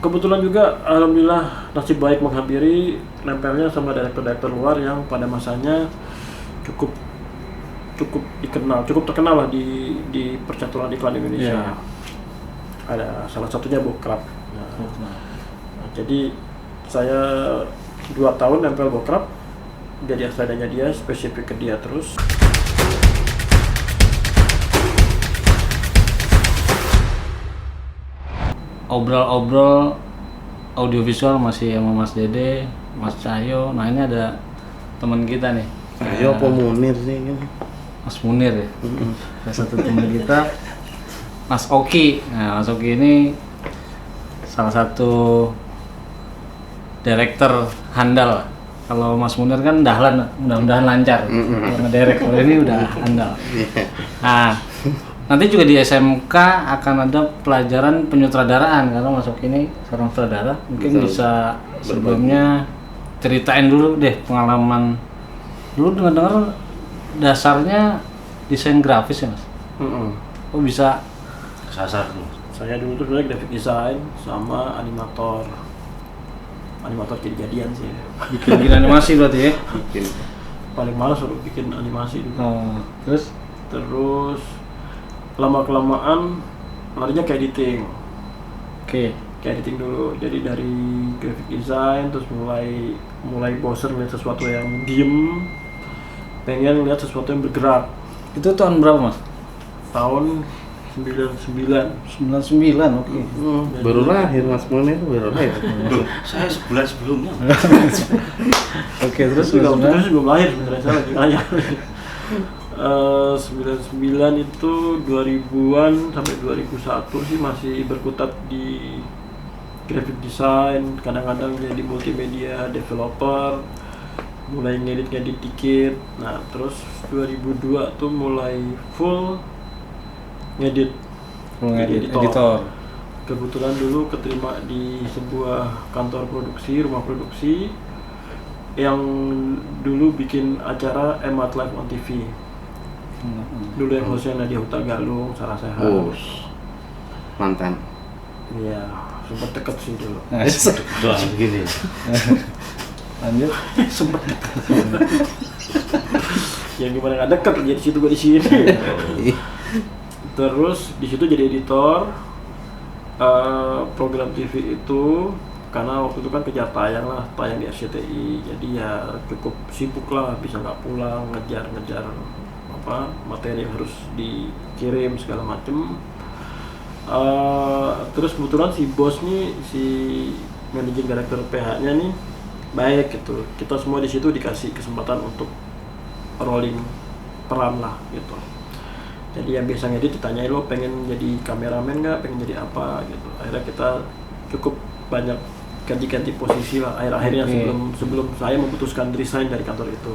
Kebetulan juga alhamdulillah nasib baik menghampiri nempelnya sama direktur-direktur luar yang pada masanya cukup cukup terkenal lah di percaturan iklan Indonesia. Yeah. Ada salah satunya Bokrap. Jadi saya 2 tahun nempel Bokrap, jadi asalnya dia spesifik ke dia terus. Obrol-obrol audiovisual masih sama Mas Dede, Mas Cahyo. Nah ini ada teman kita nih. Cahyo apa Munir sih? Mas Munir ya. Salah satu teman kita, Mas Oki. Nah Mas Oki ini salah satu director handal. Kalau Mas Munir kan dahlan, mudah-mudahan lancar. Kalau ngedirect, kalau ini udah handal. Nah, nanti juga di SMK akan ada pelajaran penyutradaraan karena Mas Oki ini seorang sutradara. Mungkin bisa sebelumnya ceritain dulu deh pengalaman. Dulu dengar-dengar dasarnya desain grafis ya Mas? Oh bisa Sasar tuh. Saya dulu tuh sebenarnya graphic design sama animator jadi-jadian sih. bikin animasi berarti ya? Bikin. Paling malas suruh bikin animasi dulu. Oh, terus lama-kelamaan larinya ke editing. oke. Ke editing dulu. Jadi dari graphic design terus mulai bosen lihat sesuatu yang diem, pengen lihat sesuatu yang bergerak. Itu tahun berapa Mas? Tahun 99. 99, oke. Baru lahir Mas Munir, baru lahir. Saya sebulan sebelumnya. Oke, terus Terus waktu itu belum lahir sebenarnya, saya lagi nanya. 99 itu 2000-an sampai 2001 sih masih berkutat di graphic design, kadang-kadang jadi multimedia developer, mulai ngedit dikit. Nah terus 2002 tuh mulai full ngedit, jadi editor. Kebetulan dulu keterima di sebuah kantor produksi, rumah produksi yang dulu bikin acara Emat Live on TV. Dulu yang hostnya Nadia Hutagalung, Sarah Sehat. Oh, mantan. Iya, sempat deket sih dulu. Doa begini. Lanjut. Sempat deket. Ya gimana nggak deket, jadi situ gue di sini. Terus di situ jadi editor program TV itu, karena waktu itu kan kejar tayang di RCTI, jadi ya cukup sibuk lah, bisa nggak pulang, ngejar materi yang harus dikirim segala macem. Terus kebetulan si bos nih, si managing director PH-nya nih baik gitu, kita semua di situ dikasih kesempatan untuk rolling peran lah gitu. Jadi yang biasa ngedit ditanyain, lo pengen jadi kameramen nggak, pengen jadi apa gitu. Akhirnya kita cukup banyak ganti-ganti posisi lah akhir-akhirnya. Sebelum saya memutuskan resign dari kantor itu.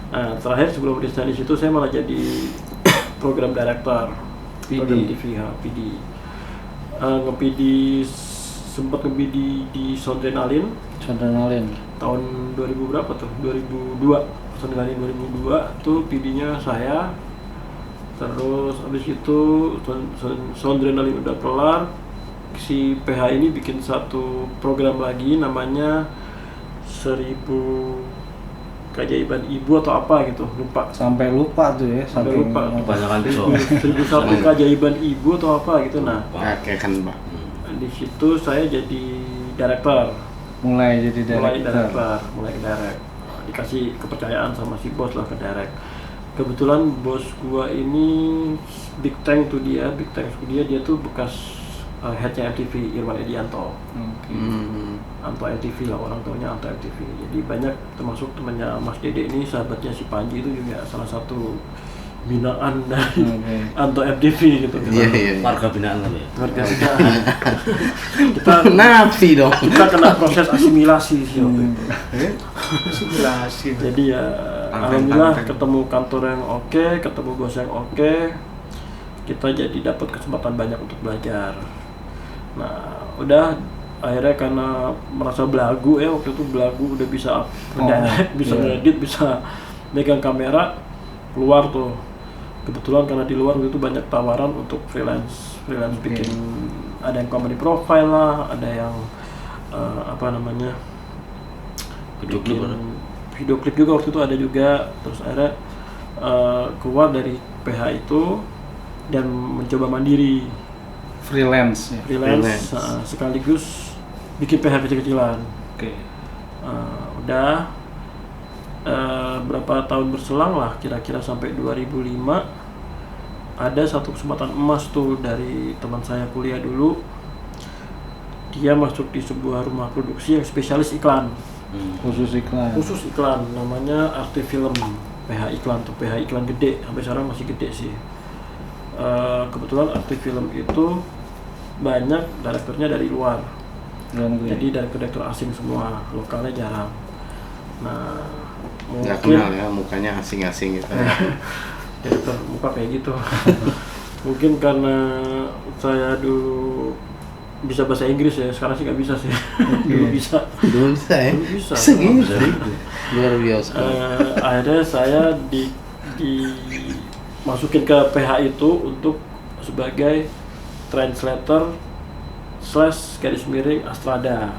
Nah terakhir sebelum resign di situ saya malah jadi program director program TV ya, PD. Sempat nge-PD di Sondrenalin tahun 2000 berapa tuh? 2002. Sondrenalin 2002 tuh PD-nya saya. Terus abis itu Sondrenalin udah kelar, si PH ini bikin satu program lagi namanya 1000 Keajaiban Ibu atau apa gitu, lupa. Sampai lupa tuh ya, sampai lupa. Kebanyakan tuh. 1001 Keajaiban Ibu atau apa gitu. Nah, Oke kan Pak. di situ saya jadi director. Mulai ke direct. Dikasih kepercayaan sama si bos lah ke direct. Kebetulan bos gua ini big thanks to dia tuh bekas headnya MTV, Irwan Edianto. Anto MTV lah, orang tuanya Anto MTV. Jadi banyak, termasuk temannya Mas Dede ini, sahabatnya si Panji itu juga salah satu binaan dari Anto MTV gitu. Warga binaan lah ya. Warga binaan. Kita Nafi dong. kita kena proses asimilasi sih waktu itu. Asimilasi. Jadi ya alhamdulillah ketemu kantor yang oke, ketemu bos yang oke, kita jadi dapat kesempatan banyak untuk belajar. Nah udah akhirnya karena merasa belagu ya, waktu itu belagu udah bisa direct, bisa ngedit, bisa megang kamera, keluar tuh. Kebetulan karena di luar itu banyak tawaran untuk freelance bikin ada yang comedy profile lah, ada yang apa namanya, Video klip ada? video klip juga waktu itu ada juga. Terus akhirnya keluar dari PH itu dan mencoba mandiri, freelance ya. freelance. Sekaligus bikin PH kecil-kecilan. Oke. Udah berapa tahun berselang lah, kira-kira sampai 2005 ada satu kesempatan emas tuh dari teman saya kuliah dulu. Dia masuk di sebuah rumah produksi yang spesialis iklan, Khusus iklan. namanya Arte Film. PH iklan tuh, PH iklan gede, sampai sekarang masih gede sih. Kebetulan Arte Film itu banyak direkturnya dari luar, jadi direktur asing semua, lokalnya jarang. Nah, Nggak mungkin kenal ya, mukanya asing-asing gitu. direktur muka kayak gitu. Mungkin karena saya dulu bisa bahasa Inggris ya, sekarang sih nggak bisa sih. Dulu bisa. Dulu bisa ya? Dulu bisa. Segitu. Luar biasa. Akhirnya saya dimasukin ke PH itu untuk sebagai translator / garis miring Astrada.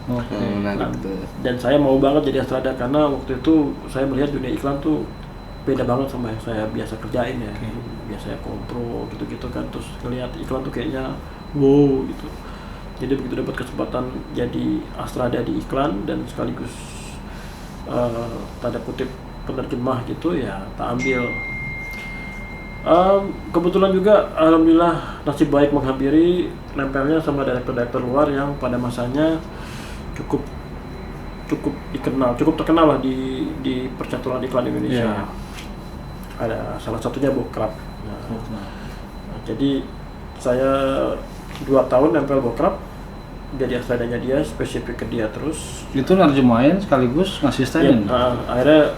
Oke. Menarik tuh. Dan saya mau banget jadi Astrada karena waktu itu saya melihat dunia iklan tuh beda banget sama yang saya biasa kerjain ya. Biasanya kontrol gitu-gitu kan, terus ngelihat iklan tuh kayaknya wow gitu. Jadi begitu dapat kesempatan jadi Astrada di iklan dan sekaligus tanda kutip penerjemah gitu, ya tak ambil. Kebetulan juga alhamdulillah nasib baik menghampiri, nempelnya sama direktur-direktur luar yang pada masanya cukup terkenal lah di percaturan iklan Indonesia. Yeah. Ada salah satunya Bokrap. Nah, jadi saya 2 tahun nempel Bokrap, jadi Astradanya dia, spesifik ke dia terus. Itu nerjemahin sekaligus ngasistenin. Akhirnya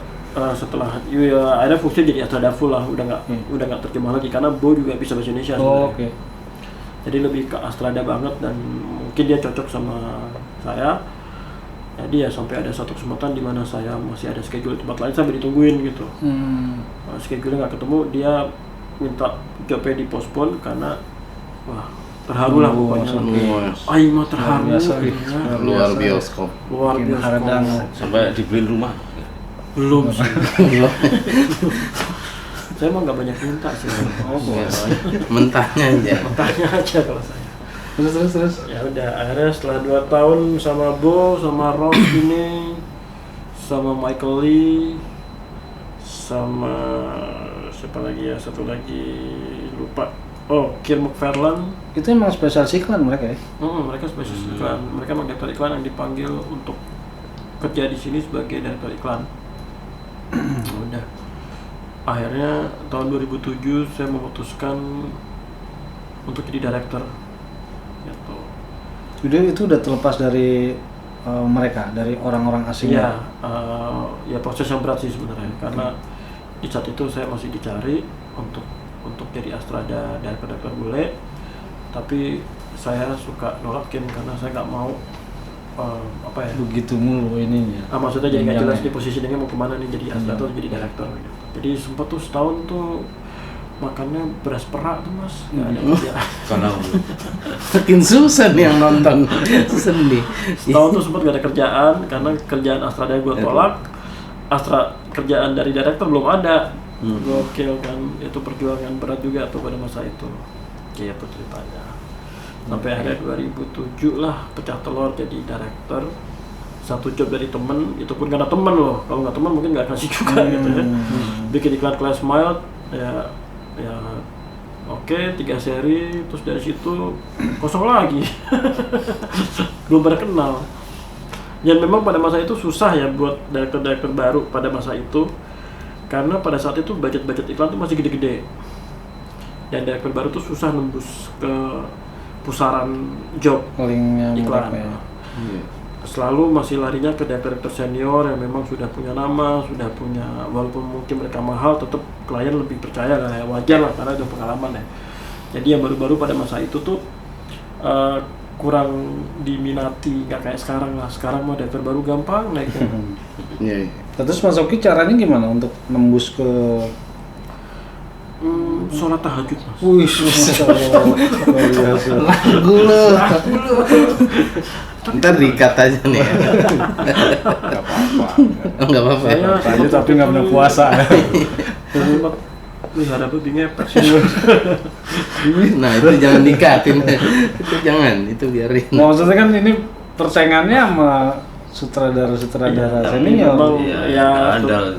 setelah akhirnya fungsi jadi Astrada full lah, udah nggak terjemah lagi karena Bo juga bisa bahasa Indonesia sebenarnya. Oke. Jadi lebih ke Astrada banget dan mungkin dia cocok sama saya. Jadi ya sampai ada satu kesempatan di mana saya masih ada schedule di tempat lain sampai ditungguin gitu. Schedule nggak ketemu, dia minta jobnya dipospon karena wah terharu lah pokoknya. Aing mah terharu. Luar bioskop. Luar biasa. Sampai dibeliin rumah. Belum sih. Saya mah nggak banyak minta sih. Mentahnya aja. Mentahnya aja kalau saya. Terus. Ya udah, akhirnya setelah 2 tahun sama Bo, sama Ross ini, sama Michael Lee, sama siapa lagi ya, satu lagi lupa. Oh, Kim McFarlane. Itu emang spesialis iklan mereka ya? Mereka spesialis iklan. Mereka emang direktur iklan yang dipanggil untuk kerja di sini sebagai direktur iklan. Udah. Akhirnya tahun 2007 saya memutuskan untuk jadi direktur. Gitu. Jadi itu udah terlepas dari mereka, dari orang-orang asing. Iya, ya proses yang berat sih sebenarnya, karena di saat itu saya masih dicari untuk jadi Astrada direktur bule, tapi saya suka nolakin karena saya nggak mau begitu mulu ininya. Maksudnya jadi nggak jelas di posisinya mau kemana nih, jadi Astrada atau jadi direktur gitu. Jadi sempat tuh setahun tuh makannya beras perak tuh mas, nggak ada kerjaan. Karena Makin susah nih yang nonton. Sedih. Setahun tuh sempat gak ada kerjaan karena kerjaan Astrada gue tolak. Kerjaan dari direktur belum ada. Gokil kan, itu perjuangan berat juga tuh pada masa itu. Gitu ceritanya. Sampai akhirnya 2007 lah pecah telur jadi direktur. Satu job dari temen, itu pun karena temen loh. Kalau nggak temen mungkin nggak kasih juga gitu ya. Bikin iklan Class Mild, ya oke, 3 seri, terus dari situ kosong lagi. Belum pada kenal. Dan memang pada masa itu susah ya buat direktur-direktur baru pada masa itu, karena pada saat itu budget iklan tuh masih gede-gede. Dan direktur baru tuh susah nembus ke pusaran job linknya iklan. ya. Selalu masih larinya ke direktur senior yang memang sudah punya nama, sudah punya, walaupun mungkin mereka mahal, tetap klien lebih percaya lah ya, wajar lah karena ada pengalaman ya. Jadi yang baru-baru pada masa itu tuh kurang diminati, nggak kayak sekarang lah. Sekarang mah direktur baru gampang naiknya. Iya. Terus Mas Oki caranya gimana untuk nembus ke sholat tahajud Mas. Wih, Masya Allah. Luar biasa. Lagu lo. Ntar diikat aja nih ya. Nggak apa-apa. Enggak apa-apa. Saya Tahajud tapi nggak pernah puasa. sempat pelihara babi ngepet sih. Nah, itu jangan dikatin. Itu jangan, itu biarin. Nah, maksudnya kan ini persaingannya sama sutradara-sutradara senior. memang Iya, ya andal.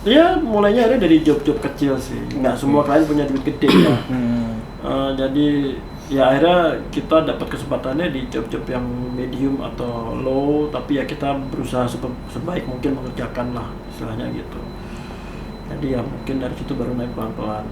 ya mulainya ada dari job-job kecil sih, nggak semua klien punya duit gede ya. Jadi ya akhirnya kita dapat kesempatannya di job-job yang medium atau low, tapi ya kita berusaha sebaik mungkin mengerjakan lah istilahnya gitu. Jadi ya mungkin dari situ baru naik pelan-pelan.